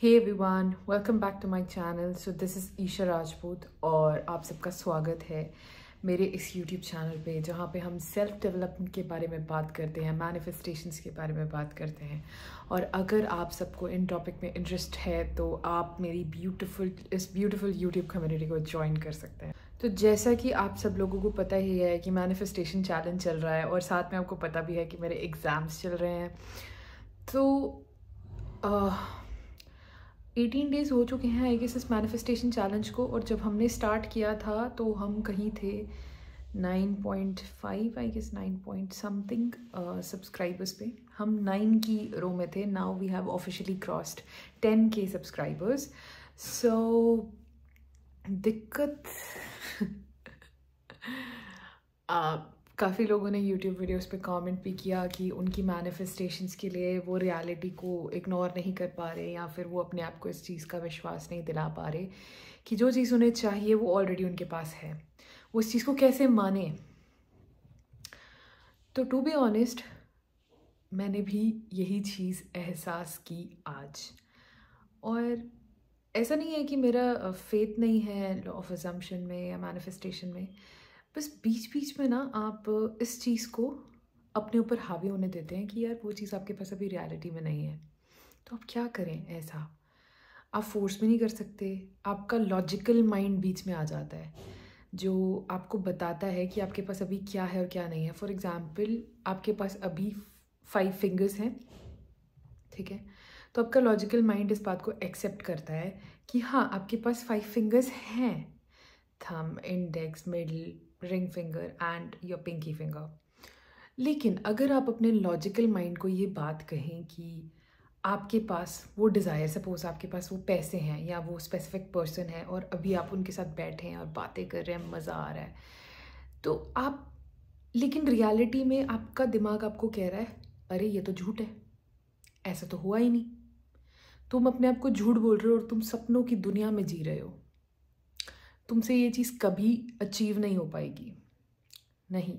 Hey everyone, welcome back to my channel. So this is Isha Rajput और आप सबका स्वागत है मेरे इस यूट्यूब चैनल पे जहाँ पे हम सेल्फ डेवलपमेंट के बारे में बात करते हैं, मैनिफेस्टेशंस के बारे में बात करते हैं। और अगर आप सबको इन टॉपिक में इंटरेस्ट है तो आप मेरी इस ब्यूटीफुल यूट्यूब कम्युनिटी को ज्वाइन कर सकते हैं। तो जैसा कि आप सब लोगों को पता ही है कि मैनिफेस्टेशन चैलेंज चल रहा है और साथ में आपको पता भी है कि मेरे एग्ज़ाम्स चल रहे हैं। तो 18 डेज़ हो चुके हैं आई गेस इस मैनिफेस्टेशन चैलेंज को। और जब हमने स्टार्ट किया था तो हम कहीं थे 9.5 I guess 9 point something subscribers पे। हम 9 की रो में थे। Now we have officially crossed 10K subscribers. So दिक्कत काफ़ी लोगों ने यूट्यूब वीडियोस पे कमेंट भी किया कि उनकी मैनिफेस्टेशंस के लिए वो रियलिटी को इग्नोर नहीं कर पा रहे या फिर वो अपने आप को इस चीज़ का विश्वास नहीं दिला पा रहे कि जो चीज़ उन्हें चाहिए वो ऑलरेडी उनके पास है। वो इस चीज़ को कैसे माने। तो टू बी ऑनेस्ट मैंने भी यही चीज़ एहसास की आज। और ऐसा नहीं है कि मेरा फेथ नहीं है लॉ ऑफ अजम्पशन में या मैनिफेस्टेशन में, बस बीच बीच में ना आप इस चीज़ को अपने ऊपर हावी होने देते हैं कि यार वो चीज़ आपके पास अभी रियलिटी में नहीं है। तो आप क्या करें? ऐसा आप फोर्स भी नहीं कर सकते। आपका लॉजिकल माइंड बीच में आ जाता है जो आपको बताता है कि आपके पास अभी क्या है और क्या नहीं है। फॉर एग्ज़ाम्पल आपके पास अभी 5 फिंगर्स हैं, ठीक है? तो आपका लॉजिकल माइंड इस बात को एक्सेप्ट करता है कि हाँ आपके पास 5 फिंगर्स हैं, thumb, index, middle, ring finger and your pinky finger. लेकिन अगर आप अपने लॉजिकल माइंड को ये बात कहें कि आपके पास वो डिज़ायर, सपोज आपके पास वो पैसे हैं या वो स्पेसिफिक पर्सन है और अभी आप उनके साथ बैठे हैं और बातें कर रहे हैं, मज़ा आ रहा है, तो आप, लेकिन रियलिटी में आपका दिमाग आपको कह रहा है अरे ये तो झूठ है, ऐसा तो हुआ ही नहीं। तुम अपने आप को झूठ बोल रहे हो और तुम सपनों की दुनिया में जी रहे हो। तुमसे ये चीज़ कभी अचीव नहीं हो पाएगी। नहीं,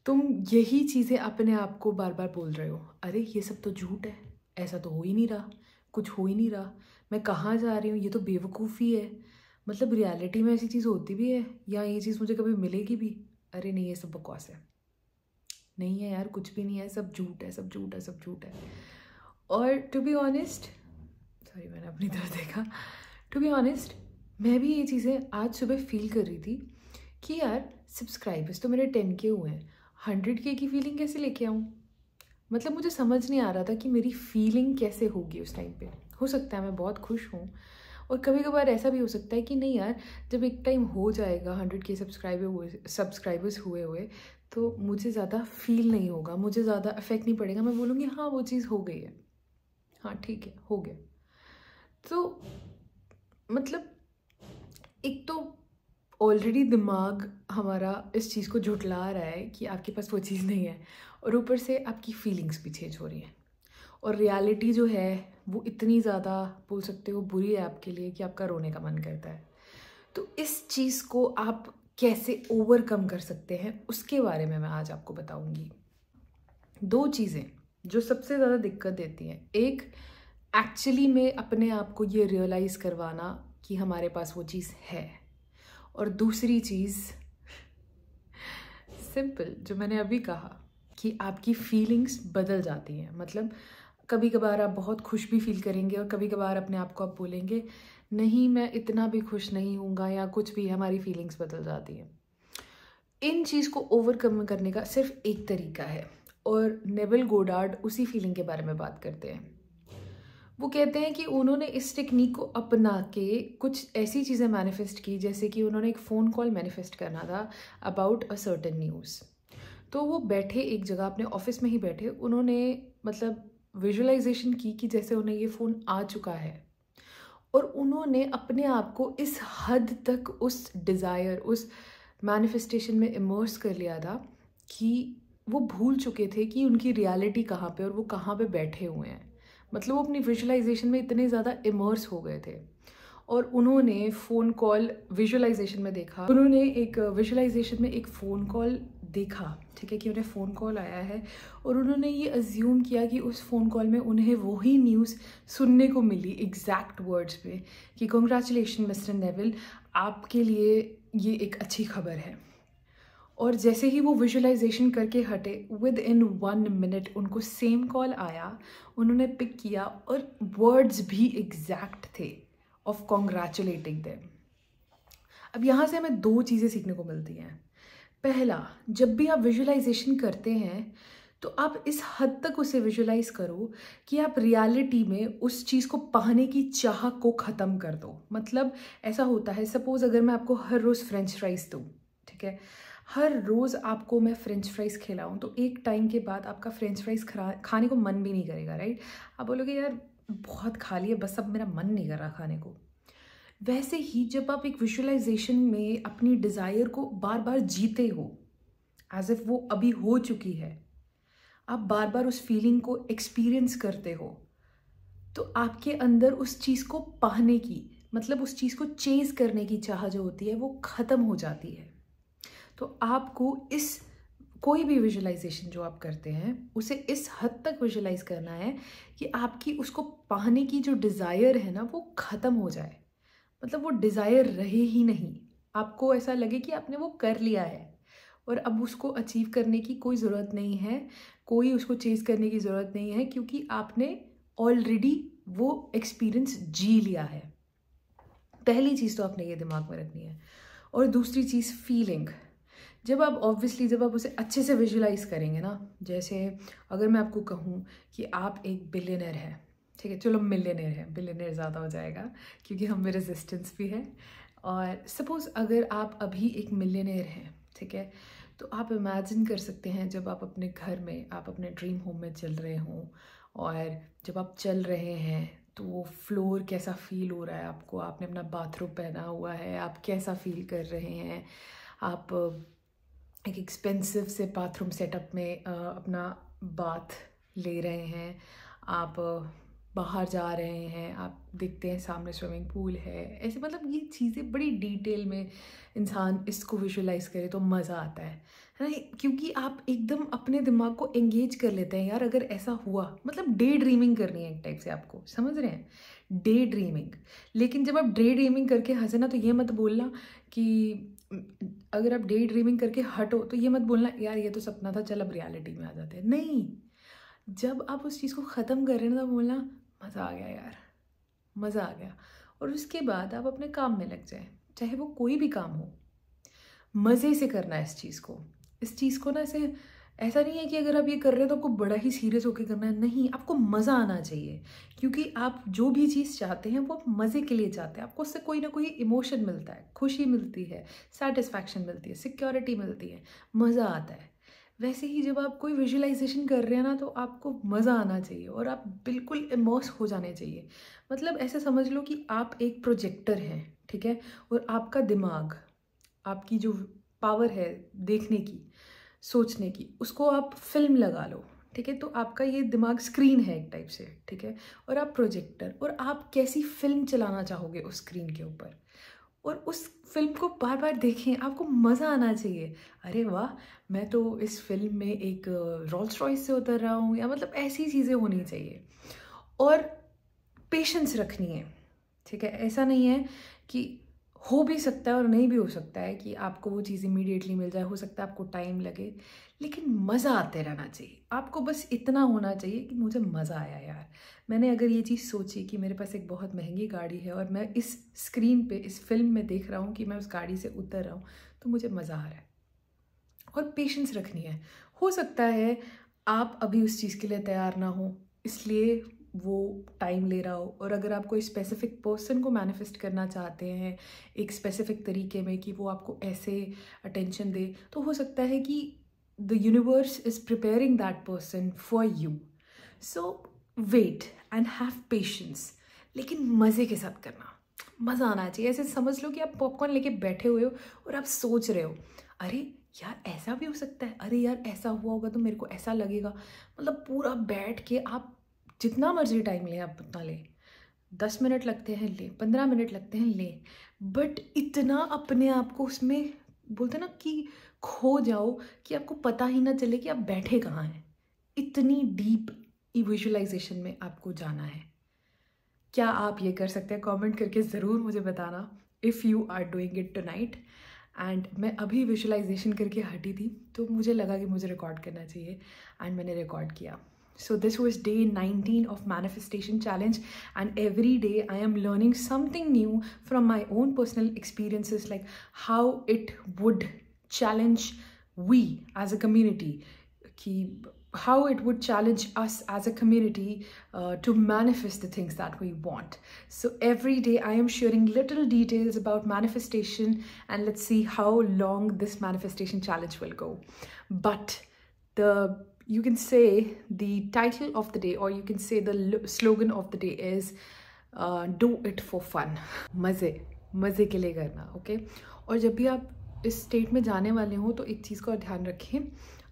तुम यही चीज़ें अपने आप को बार बार बोल रहे हो, अरे ये सब तो झूठ है, ऐसा तो हो ही नहीं रहा, कुछ हो ही नहीं रहा, मैं कहाँ जा रही हूँ, ये तो बेवकूफ़ी है। मतलब रियलिटी में ऐसी चीज़ होती भी है या ये चीज़ मुझे कभी मिलेगी भी? अरे नहीं, ये सब बकवास है, नहीं है यार, कुछ भी नहीं है, सब झूठ है, सब झूठ है, सब झूठ है। और टू बी ऑनेस्ट, सॉरी मैंने अपनी तरफ देखा, टू बी ऑनेस्ट मैं भी ये चीज़ें आज सुबह फील कर रही थी कि यार सब्सक्राइबर्स तो मेरे 10K हुए हैं, 100K की फीलिंग कैसे लेके आऊँ? मतलब मुझे समझ नहीं आ रहा था कि मेरी फीलिंग कैसे होगी उस टाइम पे। हो सकता है मैं बहुत खुश हूँ और कभी कभार ऐसा भी हो सकता है कि नहीं यार, जब एक टाइम हो जाएगा 100K सब्सक्राइबर्स हुए हुए तो मुझे ज़्यादा फील नहीं होगा, मुझे ज़्यादा इफेक्ट नहीं पड़ेगा। मैं बोलूँगी हाँ वो चीज़ हो गई है, हाँ ठीक है हो गया। तो मतलब एक तो ऑलरेडी दिमाग हमारा इस चीज़ को झुठला रहा है कि आपके पास वो चीज़ नहीं है और ऊपर से आपकी फीलिंग्स भी चेंज हो रही हैं और रियलिटी जो है वो इतनी ज़्यादा, बोल सकते हो, बुरी है आपके लिए कि आपका रोने का मन करता है। तो इस चीज़ को आप कैसे ओवरकम कर सकते हैं उसके बारे में मैं आज आपको बताऊंगी। 2 चीज़ें जो सबसे ज़्यादा दिक्कत देती हैं, एक एक्चुअली में अपने आप को ये रियलाइज़ करवाना कि हमारे पास वो चीज़ है, और दूसरी चीज़ सिंपल जो मैंने अभी कहा कि आपकी फीलिंग्स बदल जाती हैं। मतलब कभी कभार आप बहुत खुश भी फील करेंगे और कभी कभार अपने आप को आप बोलेंगे नहीं मैं इतना भी खुश नहीं हूँगा या कुछ भी, हमारी फीलिंग्स बदल जाती हैं। इन चीज़ को ओवरकम करने का सिर्फ एक तरीका है और नेविल गोडार्ड उसी फीलिंग के बारे में बात करते हैं। वो कहते हैं कि उन्होंने इस टेक्निक को अपना के कुछ ऐसी चीज़ें मैनिफेस्ट की, जैसे कि उन्होंने एक फ़ोन कॉल मैनिफेस्ट करना था अबाउट अ सर्टेन न्यूज़। तो वो बैठे एक जगह अपने ऑफिस में ही बैठे, उन्होंने मतलब विजुअलाइजेशन की कि जैसे उन्हें ये फ़ोन आ चुका है और उन्होंने अपने आप को इस हद तक उस डिज़ायर, उस मैनिफेस्टेशन में इमर्स कर लिया था कि वो भूल चुके थे कि उनकी रियलिटी कहाँ पे और वो कहाँ पे बैठे हुए हैं। मतलब वो अपनी विजुअलाइजेशन में इतने ज़्यादा इमर्स हो गए थे और उन्होंने फ़ोन कॉल विजुअलाइजेशन में देखा, उन्होंने एक विजुअलाइजेशन में एक फ़ोन कॉल देखा, ठीक है, कि उन्हें फ़ोन कॉल आया है और उन्होंने ये अज्यूम किया कि उस फ़ोन कॉल में उन्हें वही न्यूज़ सुनने को मिली एग्जैक्ट वर्ड्स में कि कॉन्ग्रेचुलेशन मिस्टर नेविल, आपके लिए ये एक अच्छी खबर है। और जैसे ही वो विजुअलाइजेशन करके हटे, विद इन 1 मिनट उनको सेम कॉल आया, उन्होंने पिक किया और वर्ड्स भी एग्जैक्ट थे ऑफ कॉन्ग्रेचुलेटिंग देम। अब यहाँ से हमें 2 चीज़ें सीखने को मिलती हैं। पहला, जब भी आप विजुअलाइजेशन करते हैं तो आप इस हद तक उसे विजुअलाइज करो कि आप रियलिटी में उस चीज़ को पाने की चाह को ख़त्म कर दो। मतलब ऐसा होता है, सपोज़ अगर मैं आपको हर रोज़ फ्रेंच फ्राइज़ दूँ, ठीक है, हर रोज़ आपको मैं फ्रेंच फ्राइज़ खिलाऊँ, तो एक टाइम के बाद आपका फ्रेंच फ्राइज़ खाने को मन भी नहीं करेगा, राइट? आप बोलोगे यार बहुत खा लिया, बस अब मेरा मन नहीं कर रहा खाने को। वैसे ही जब आप एक विजुअलाइजेशन में अपनी डिज़ायर को बार बार जीते हो, एज इफ वो अभी हो चुकी है, आप बार बार उस फीलिंग को एक्सपीरियंस करते हो, तो आपके अंदर उस चीज़ को पाने की, मतलब उस चीज़ को चेज़ करने की चाह जो होती है वो ख़त्म हो जाती है। तो आपको इस कोई भी विजुअलाइजेशन जो आप करते हैं उसे इस हद तक विजुअलाइज करना है कि आपकी उसको पाने की जो डिज़ायर है ना वो ख़त्म हो जाए। मतलब वो डिज़ायर रहे ही नहीं, आपको ऐसा लगे कि आपने वो कर लिया है और अब उसको अचीव करने की कोई ज़रूरत नहीं है, कोई उसको चेज़ करने की ज़रूरत नहीं है, क्योंकि आपने ऑलरेडी वो एक्सपीरियंस जी लिया है। पहली चीज़ तो आपने ये दिमाग में रखनी है। और दूसरी चीज़ फीलिंग, जब आप उसे अच्छे से विजुअलाइज करेंगे ना, जैसे अगर मैं आपको कहूँ कि आप एक बिलियनर हैं, ठीक है, चलो मिलियनर है, बिलियनर ज़्यादा हो जाएगा क्योंकि हम में रेजिस्टेंस भी है। और सपोज़ अगर आप अभी एक मिलियनर हैं, ठीक है, तो आप इमेजिन कर सकते हैं जब आप अपने घर में, आप अपने ड्रीम होम में चल रहे हों और जब आप चल रहे हैं तो वो फ्लोर कैसा फील हो रहा है आपको, आपने अपना बाथरूम पहना हुआ है, आप कैसा फील कर रहे हैं, आप एक एक्सपेंसिव से बाथरूम सेटअप में अपना बाथ ले रहे हैं, आप बाहर जा रहे हैं, आप देखते हैं सामने स्विमिंग पूल है, ऐसे मतलब ये चीज़ें बड़ी डिटेल में इंसान इसको विजुअलाइज करे तो मज़ा आता है ना, क्योंकि आप एकदम अपने दिमाग को एंगेज कर लेते हैं। यार अगर ऐसा हुआ, मतलब डे ड्रीमिंग करनी है एक टाइप से, आपको समझ रहे हैं, डे ड्रीमिंग। लेकिन जब आप डे ड्रीमिंग करके हंसे ना, तो ये मत बोलना कि अगर आप डे ड्रीमिंग करके हटो तो ये मत बोलना यार ये तो सपना था, चल अब रियलिटी में आ जाते हैं। नहीं, जब आप उस चीज़ को ख़त्म कर रहे हैं ना, तो बोलना मज़ा आ गया यार, मज़ा आ गया। और उसके बाद आप अपने काम में लग जाएं, चाहे वो कोई भी काम हो, मज़े से करना है इस चीज़ को ना, ऐसा नहीं है कि अगर आप ये कर रहे हो तो आपको बड़ा ही सीरियस होकर करना है, नहीं, आपको मज़ा आना चाहिए, क्योंकि आप जो भी चीज़ चाहते हैं वो आप मज़े के लिए चाहते हैं, आपको उससे कोई ना कोई इमोशन मिलता है, खुशी मिलती है, सेटिस्फैक्शन मिलती है, सिक्योरिटी मिलती है, मज़ा आता है। वैसे ही जब आप कोई विजुअलाइजेशन कर रहे हैं ना, तो आपको मज़ा आना चाहिए और आप बिल्कुल इमर्स हो जाने चाहिए। मतलब ऐसे समझ लो कि आप एक प्रोजेक्टर हैं, ठीक है, और आपका दिमाग, आपकी जो पावर है देखने की, सोचने की, उसको आप फिल्म लगा लो, ठीक है, तो आपका ये दिमाग स्क्रीन है एक टाइप से, ठीक है, और आप प्रोजेक्टर, और आप कैसी फिल्म चलाना चाहोगे उस स्क्रीन के ऊपर, और उस फिल्म को बार बार देखें, आपको मज़ा आना चाहिए। अरे वाह, मैं तो इस फिल्म में एक रोल्स रॉयस से उतर रहा हूँ, या मतलब ऐसी चीज़ें होनी चाहिए। और पेशेंस रखनी है, ठीक है, ऐसा नहीं है कि हो भी सकता है और नहीं भी हो सकता है कि आपको वो चीज़ इमीडिएटली मिल जाए, हो सकता है आपको टाइम लगे, लेकिन मज़ा आते रहना चाहिए। आपको बस इतना होना चाहिए कि मुझे मज़ा आया यार, मैंने अगर ये चीज़ सोची कि मेरे पास एक बहुत महंगी गाड़ी है और मैं इस स्क्रीन पे इस फिल्म में देख रहा हूँ कि मैं उस गाड़ी से उतर रहा हूँ, तो मुझे मज़ा आ रहा है। और पेशेंस रखनी है। हो सकता है आप अभी उस चीज़ के लिए तैयार ना हो, इसलिए वो टाइम ले रहा हो, और अगर आप कोई स्पेसिफिक पर्सन को मैनिफेस्ट करना चाहते हैं एक स्पेसिफिक तरीके में कि वो आपको ऐसे अटेंशन दे, तो हो सकता है कि the universe is preparing that person for you. So wait and have patience, लेकिन मज़े के साथ करना, मज़ा आना चाहिए। ऐसे समझ लो कि आप पॉपकॉर्न लेके बैठे हुए हो और आप सोच रहे हो, अरे यार ऐसा भी हो सकता है, अरे यार ऐसा हुआ होगा तो मेरे को ऐसा लगेगा। मतलब पूरा बैठ के आप जितना मर्जी टाइम लें, आप उतना लें, 10 मिनट लगते हैं ले, 15 मिनट लगते हैं ले, बट इतना अपने आप को उसमें बोलते हैं ना कि खो जाओ कि आपको पता ही ना चले कि आप बैठे कहाँ हैं। इतनी डीप विजुअलाइजेशन में आपको जाना है। क्या आप ये कर सकते हैं? कमेंट करके ज़रूर मुझे बताना if you are doing it tonight. And मैं अभी विजुअलाइजेशन करके हटी थी तो मुझे लगा कि मुझे रिकॉर्ड करना चाहिए एंड मैंने रिकॉर्ड किया। So this was day 19 of Manifestation Challenge, and every day I am learning something new from my own personal experiences, like how it would challenge we as a community, how it would challenge us as a community to manifest the things that we want. So every day I am sharing little details about manifestation, and let's see how long this manifestation challenge will go. But you can say the title of the day, or you can say the slogan of the day is do it for fun. मज़े के लिए करना, okay? और जब भी आप इस state में जाने वाले हो तो एक चीज़ का ध्यान रखें,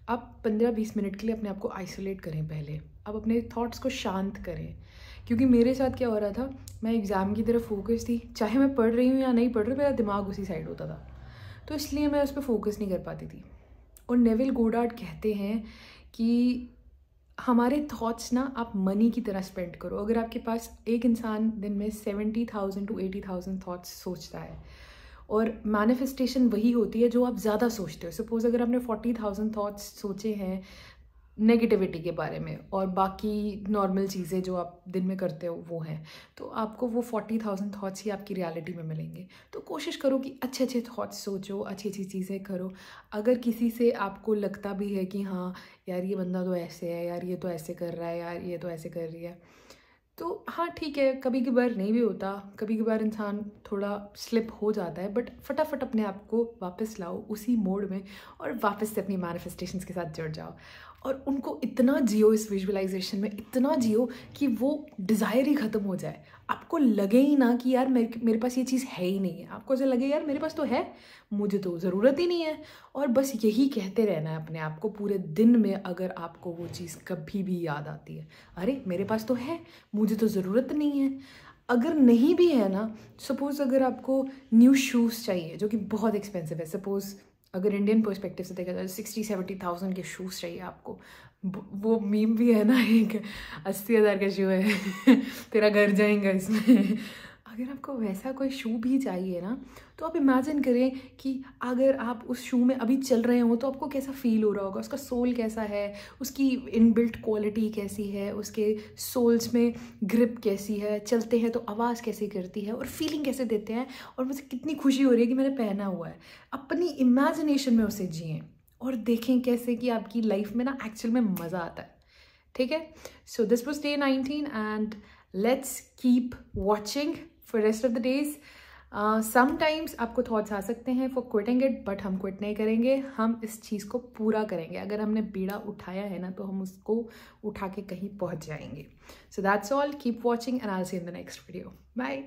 आप 15-20 मिनट के लिए अपने आप को आइसोलेट करें। पहले आप अपने थॉट्स को शांत करें, क्योंकि मेरे साथ क्या हो रहा था, मैं एग्ज़ाम की तरफ फोकस थी, चाहे मैं पढ़ रही हूँ या नहीं पढ़ रही, मेरा दिमाग उसी साइड होता था, तो इसलिए मैं उस पर फोकस नहीं कर पाती थी। और नेविल गोडार्ड कहते हैं कि हमारे थॉट्स ना आप मनी की तरह स्पेंड करो। अगर आपके पास एक इंसान दिन में 70,000 to 80,000 थॉट्स सोचता है, और मैनिफेस्टेशन वही होती है जो आप ज़्यादा सोचते हो। सपोज अगर आपने 40,000 थॉट्स सोचे हैं नेगेटिविटी के बारे में, और बाकी नॉर्मल चीज़ें जो आप दिन में करते हो वो हैं, तो आपको वो 40,000 थॉट्स ही आपकी रियलिटी में मिलेंगे। तो कोशिश करो कि अच्छे अच्छे थॉट्स सोचो, अच्छी अच्छी चीज़ें करो। अगर किसी से आपको लगता भी है कि हाँ यार ये बंदा तो ऐसे है, यार ये तो ऐसे कर रहा है, यार ये तो ऐसे कर रही है, तो हाँ ठीक है, कभी कभार नहीं भी होता, कभी कभार इंसान थोड़ा स्लिप हो जाता है, बट फटाफट अपने आप को वापस लाओ उसी मोड में और वापस से अपनी मैनिफेस्टेशंस के साथ जुड़ जाओ, और उनको इतना जियो, इस विजुअलाइजेशन में इतना जियो कि वो डिज़ायर ही ख़त्म हो जाए। आपको लगे ही ना कि यार मेरे पास ये चीज़ है ही नहीं है, आपको ऐसा लगे यार मेरे पास तो है, मुझे तो ज़रूरत ही नहीं है। और बस यही कहते रहना है अपने आप को पूरे दिन में। अगर आपको वो चीज़ कभी भी याद आती है, अरे मेरे पास तो है, मुझे तो ज़रूरत नहीं है। अगर नहीं भी है ना, सपोज़ अगर आपको न्यू शूज़ चाहिए जो कि बहुत एक्सपेंसिव है, सपोज़ अगर इंडियन पर्सपेक्टिव से देखा जाए 60-70,000 के शूज़ चाहिए आपको। वो मीम भी है ना, एक 80,000 का शू है तेरा घर जाएगा इसमें। अगर आपको वैसा कोई शू भी चाहिए ना, तो आप इमेजिन करें कि अगर आप उस शू में अभी चल रहे हो तो आपको कैसा फील हो रहा होगा, उसका सोल कैसा है, उसकी इनबिल्ट क्वालिटी कैसी है, उसके सोल्स में ग्रिप कैसी है, चलते हैं तो आवाज़ कैसी करती है और फीलिंग कैसे देते हैं, और मुझे कितनी खुशी हो रही है कि मैंने पहना हुआ है। अपनी इमेजिनेशन में उसे जिएं और देखें कैसे कि आपकी लाइफ में ना एक्चुअल में मज़ा आता है। ठीक है? So this was day 19 and let's keep watching for rest of the days. Sometimes आपको थॉट्स आ सकते हैं फॉर क्विटिंग इट, बट हम क्विट नहीं करेंगे, हम इस चीज़ को पूरा करेंगे। अगर हमने बीड़ा उठाया है ना, तो हम उसको उठा के कहीं पहुंच जाएंगे। So that's all, keep watching and I will see you in the next video. Bye.